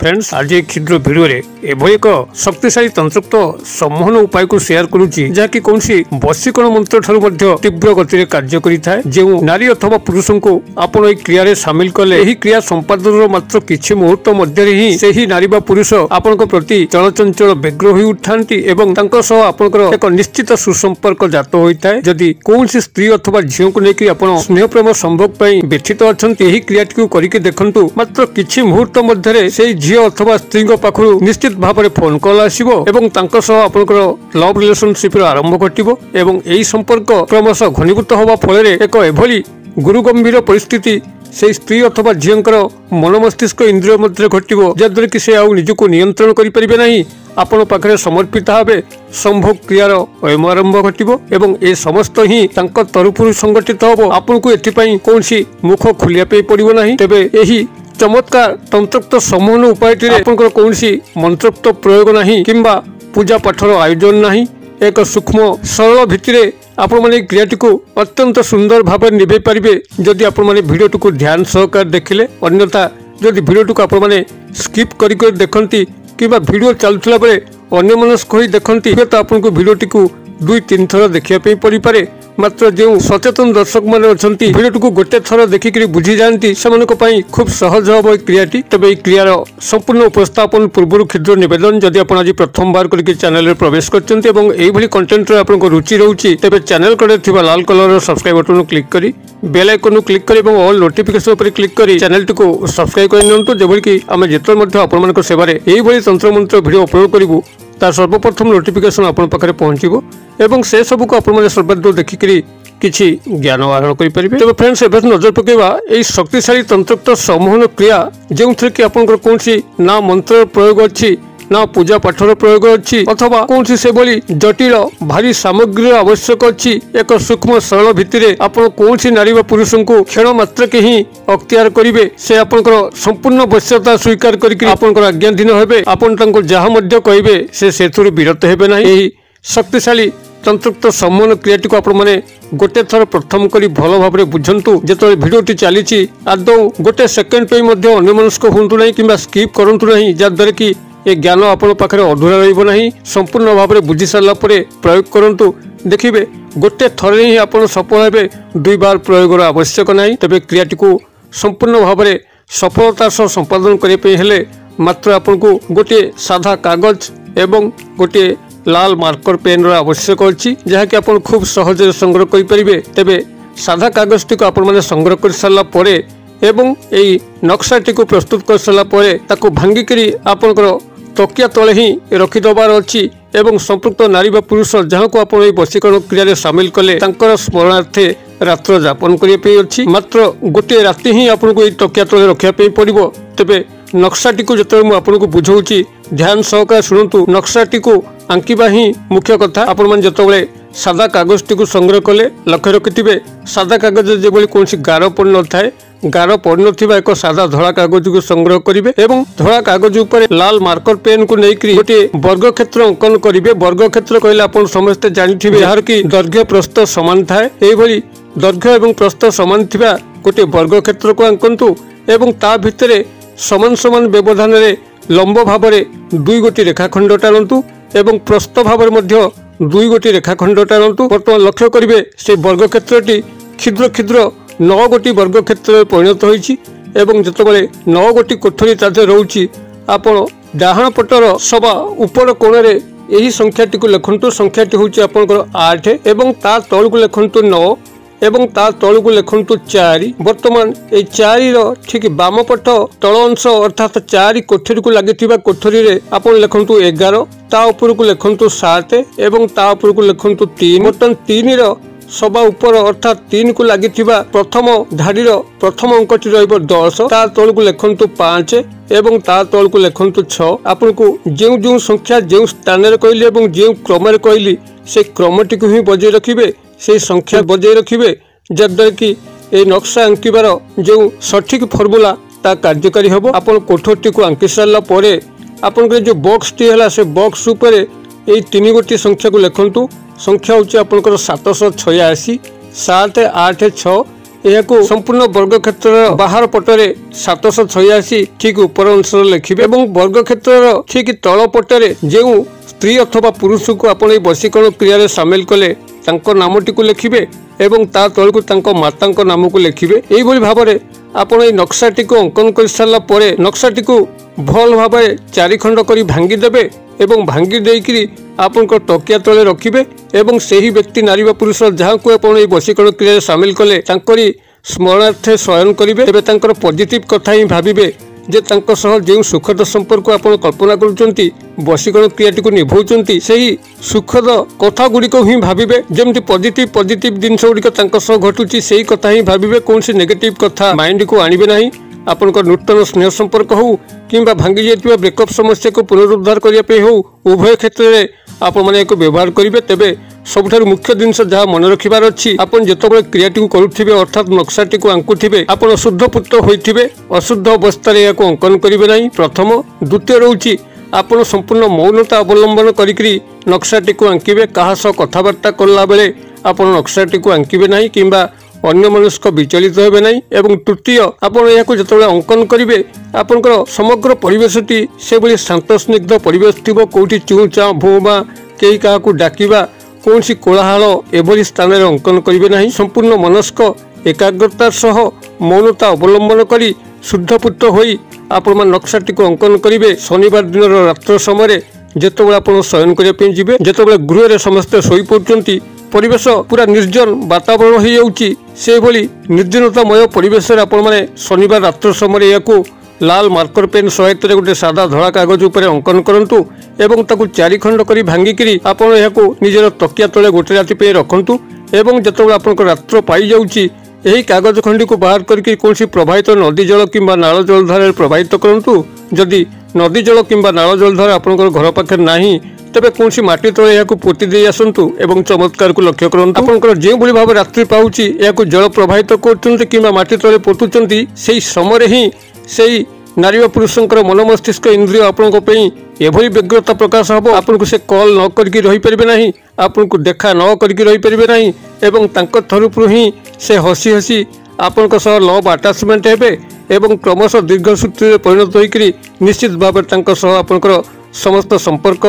Friends आज एक क्षुद्र वीडियो रे एभली एक शक्तिशाली तंत्रोक्त सम्मोहन उपाय को शेयर करूची जहाँकि कौन वशीकरण मंत्र ठारू मध्य तीव्र गति रे कार्य करिथाय। जो नारी अथवा पुरुष को आपण एही क्रिया रे शामिल कले एही क्रिया संपादन मात्र किछि मुहूर्त मध्य ही सेही नारी बा पुरुष आपनक प्रति चलचंचल व्यग्र होई उठांती एवं तांको सह आपनकर एक निश्चित सुसंपर्क जात होइथाय। जदि कौन स्त्री अथवा झियो को लेकिन आपण स्नेह प्रेम संभोग पई व्यथित अछंती एही क्रियाटी को करिके देखंतु मात्र किछि मुहूर्त मध्य से झियो अथवा स्त्री पाखु निश्चित भाव में फोन कॉल आसीबो एवं तांको सह आपनकर लव रिलेशनशिप आरंभ घटिबो एवं एही संपर्क क्रमशः घनीभूत होबा फल एक एभली गुरुगंभीर परिस्थिति से स्त्री अथवा झींकर मन मस्तिष्क इंद्रिय मध्य घटिबो जद्वारा कि से आउ निजको नियंत्रण करि परिबे नाही। आपण पाखरे समर्पित भावे संभोग क्रियार अयम आरंभ घटिबो एवं ए समस्त ही तांको तरफरु संगठित होबो। आपन को एथिपई कोनसी मुख खुलिया पे पड़िबो नाही। तबे एही चमत्कार तंत्रोक्त सम्मोहन उपाय कौन मंत्रोक्त प्रयोग नहीं किंबा पूजा पाठर आयोजन नहीं। एक सूक्ष्म सरल भित्तिरे आपण माने क्रियाटी को अत्यंत सुंदर भाव निभे पारिबे जदि आपण माने वीडियोटी को ध्यान सहकार देखिले। अन्यथा जदि वीडियोटी को आपण माने स्किप करिक देखंती किंबा वीडियो चलुतला बेले अन्यमनस्क होई देखंती तो आपण को वीडियोटी को 2-3 थर देखिया पे पड़ी पारे। मात्र जो सचेतन दर्शक माने अछंती वीडियो को गोटे थर देखिकरी बुझी जानती सेमानक पई खूब सहज हबो क्रियाटी। तबे ए क्रियार संपूर्ण उपस्थापन पूर्व क्षुद्र निवेदन जदि आपण आज प्रथम बार करके चैनल रे प्रवेश करचंती एवं एई भली कंटेंट रे आपनको रुचि रहउची तबे चैनल कड़े थिबा लाल कलर सब्सक्राइब बटन को क्लिक करी बेल आइकन को क्लिक करी एवं ऑल नोटिफिकेशन पर क्लिक करी चैनल को सब्सक्राइब कर नियंतु जेबोली कि आमे जेतर मध्ये आपण मानक सेवारे एई भली तंत्र मंत्र वीडियो अपलोड करिवु तार सर्वप्रथम नोटिफिकेशन आपण पाखरे पहुंचीबो एवं से सब को आपण माने सर्वदा देखिकरी किछि ज्ञान आहरण करि परिबे। तबे फ्रेंड्स एबे नजर पकेबा एई शक्तिशाली तंत्रोक्त सम्मोहन क्रिया जेउथरे कि आपनकर कोनसी ना मंत्र प्रयोग अछि ना पूजा पाठर प्रयोग अछि अथवा कोनसी से बोली जटिल भारी सामग्री आवश्यक अछि। एक सूक्ष्म सरल भित्तिरे आपण कोनसी नारी वा पुरुष को क्षण मात्र के ही अख्तियार करिवे से आपनकर संपूर्ण वश्यता स्वीकार करिकरी आपनकर आज्ञाधीन हेबे। आपण तांको जहा मध्य कहिबे से सेथुर विरत हेबे नाही। एही शक्तिशाली तंत्रोक्त सम्मोहन क्रियाटी को आपण माने गोटे थर प्रथम करी भल भाव में बुझंतु जेतले वीडियोटी चलीची आदौ गोटे सेकेंड पे मध्य अन्यमनस्क होंतु नहीं किंबा स्किप करंतु नहीं जद्वारा कि ए ज्ञान आपण पाखरे अधूरा रहिबो नहीं। संपूर्ण भाव में बुझी सारला परे प्रयोग करंतु देखिबे गोटे थरे ही आपण सफल हेबे 2 बार प्रयोगर आवश्यक नहीं। तबे क्रियाटी को संपूर्ण भाव में सफलता सह संपादन करिया पे हेले मात्र आपण को गोटे साधा कागज एवं गोटे लाल मार्कर पेन आवश्यक अच्छी जहाँकि आप खूब सहज संग्रह करें। तेबे साधा कागज टी को आपण माने संग्रह कर सारा परे एवं यही नक्शाटी को प्रस्तुत कर सारा परे ताको भांगिकरी आपनकर तकिया तले ही रखिदबार अच्छी एवं संपृक्त नारी व पुरुष जहाँ को आप वशीकरण क्रिया सामिल कले तांकर स्मरणार्थे रात्र जापन करने अच्छी। मात्र गोटे राति ही आपको तकिया तले रखापी पड़ो। तेबे नक्शाटी को जो मुझे बुझाऊँगी ध्यान सहकार शुणु। नक्शाटी को आंकिबा ही मुख्य कथा। आपण मन जतबेले सादा कागज टी को संग्रह कले लक्ष्य रखिथिबे सादा कागज जेबोली कोनसी गार पड़ न थाए गार पड़ नथिबा एक सादा धड़ा कागज को संग्रह करिवे एवं धड़ा कागज ऊपर लाल मार्कर पेन को नेकरी गोटे वर्ग क्षेत्र अंकन करिवे। वर्ग क्षेत्र कहले आपण समस्त जानिथिबे यार कि दैर्घ्य प्रस्थ समान थाए एई भली दैर्घ्य एवं प्रस्थ समान थिबा गोटे वर्ग क्षेत्र को आंकंतु एवं ता भितरे समान समान व्यवधान रे लंब भाव में 2 गोटी रेखाखंड टाणतु एवं प्रस्थ भाव में 2 गोटी रेखाखंड टाणतु। बर्तमान लक्ष्य करेंगे से वर्ग क्षेत्रटी क्षुद्र क्षुद्र 9 गोटी वर्ग क्षेत्र में परिणत होइछि एवं जितेबाला 9 गोटी कोठरी तादे रोची आपण डाहाण पटर सभा ऊपर कोण रे यही संख्याटी को लिखंतु। संख्याटी होछि आपनकर 8 एवं ता तळ को लिखंतु 9 एवं ता तळ को लिखंतु 4। वर्तमान ए 4 रो ठीक बाम पट तळ अंश अर्थात 4 कोठरी को लागिथिबा कोठरी रे आपण लिखंतु 11 ता ऊपर को लिखंतु 7 एवं ता ऊपर को लिखंतु 3। बर्तमान 3 रो सभा ऊपर अर्थात 3 को लागिथिबा प्रथम धाड़ी प्रथम अंकटी रहिबो 10 ता तळ को लिखंतु 5 एवं ता तळ को लिखंतु 6। आपण को जेउ जेउ संख्या जेउ स्थान रे कहली एवं जेउ क्रम रे कहली से क्रमटी को ही बजाय रखिबे से संख्या बजाय रखिबे जद्वारा कि ए नक्शा आंकिबार जो सठिक फॉर्मूला ता कार्यकारी हेबो। आपण कोठरटी को आंकी सारला परे आपण जो बॉक्स टी हला से बॉक्स ऊपर ए 3 गोटी संख्या को लिखंतु। संख्या होची आपनकर 786 7 8 6 यह संपूर्ण वर्ग क्षेत्र बाहर पटरे 786 ठीक ऊपर अंश लिखिबे एवं वर्ग क्षेत्र ठीक तल पटरे जो स्त्री अथवा पुरुष को आपण वशीकरण क्रिया सामिल कले तांको नामटी को लिखिबे एवं ता तलकू तांको माता नाम को लिखिबे। एई भली भाबरे आपण ए नक्शाटी को अंकन कर सारा परे नक्शाटी को भल भाव 4 खंड करी भांगी देबे एवं भांगी देइकरी आपण को तकिया तले रखिबे एवं सेही व्यक्ति नारी व पुरुष जहाँ को आपण ए वशीकरण क्रिया सामिल कले तांकरी स्मरणार्थे शयन करिवे एबे तांकर पॉजिटिव कथा ही भाबिबे जे तांको सह जे सुखद संपर्क आपण कल्पना करूचंती वशीकरण क्रियाटी को निभाउचंती सही सुखद कथा गुड़िक ही भाबिबे जेमति पॉजिटिव जिनस गुड़िक तांको सह घटुची सही कथा ही भाबिबे कोनसी नेगेटिव कथा माइंड को आनिबे नाही। आपनका नूतन स्नेह संपर्क हो किंबा भांगी जाइतिबा ब्रेकअप समस्या को पुनरुद्धार करिया पे हो उभय क्षेत्र में आपण माने एको व्यवहार करिवे तेबे सबुठारु मुख्य जिनस जहाँ मन रखिबार अछि आपण जेतबेले क्रियाटी को करुथिबे अर्थात नक्शाटी को आंकुथिबे आपण शुद्ध पुत्र होइथिबे अशुद्ध अवस्था रे याको अंकन करिवे नाही। प्रथम द्वितीय रहउची आपण संपूर्ण मौनता अवलंबन करिकरी नक्शाटी को आंकिबे कहा सह कथाबार्ता करला बेले आपण नक्शाटी को आंकिबे नाही किंबा अन्य मनुष्य विचलित हेबे नाही। एवं तृतीय आपण याको जेतबेले अंकन करिवे आपनकर समग्र परिवेशटी से भली शांत स्निग्ध परिवेश थिबो कोठी चू चा भोबा केही काहाकू डाकिबा कौन सी कोलाहल एभली स्थान में अंकन करेंगे नहीं। संपूर्ण मनस्क एकाग्रता सह मौनता अवलंबन करी शुद्धपुत्र होई आपण नक्शाटी को अंकन करेंगे। शनिवार दिन रात्र समय जेतबेले आपण शयन करने जिबे जेतबेले गृह रे समस्त सोई पड़ुचंती परिवेश पूरा निर्जन वातावरण हो जाउची से भली निर्जनतामय परिवेश रे आपण माने शनिवार रात्र समय याकू लाल मार्कर पेन सहायता गोटे सादा धड़ा कागज उपर अंकन करंतु एवं ताकू 4 खंड करी भांगिकी आपण याकू निजर तकिया तले गोटे राति पे रखंतु एवं जेतबेले आपनकर रात्र पाई जाउची एही कागज खंडी को बाहर करके कोनसी प्रवाहित नदी जल किंबा नाल जलधारा प्रवाहित करंतु। जदि नदी जल किंबा नाल जलधारा आपनकर घर पाखे नाही तेबे कोनसी माटी तले याकू पोती दे आसंतु एवं चमत्कार को लक्ष्य करंतु। आपनकर जे भली भाव रात्रि पाउची याकू जल प्रवाहित करचंती किंबा माटी तले पोतुचंती सेही समय ही सेही नारी व पुरुषंकर मन मस्तिष्क इंद्रिय आपण एभली व्यग्रता प्रकाश हम आपन को से कॉल न करके रही परिबे नहीं आपन को देखा न करके रही परिबे नहीं एवं तांको थरुपुरु ही से हसी हसी आपन को सह लव अटैचमेंट हेबे एवं क्रमशः दीर्घ सूत्र परिणत होइकरी निश्चित भाव तांको सह आपनकर समस्त संपर्क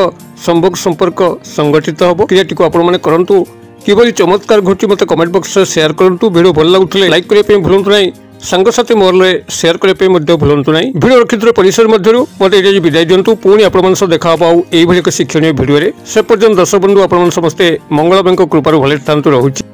संभोग संपर्क संगठित होबो। क्रियाटी को आपण माने करंतु किबली चमत्कार घटी मते कमेंट बॉक्स रे शेयर करंतु। वीडियो भल लागुतले लाइक करिया पे भूलंतु नाही सांगसाथी मोहल्ले शेयर करने भूलु ना। भिडियो रखित परिसर मध्य मत ये विदाय दिंतु पुणी आपण सह देखा यही एक शिक्षणीय भिडियो से पर्यटन दर्शक बंधु आपण समस्ते मंगलमय कृपार भले था रहुछि।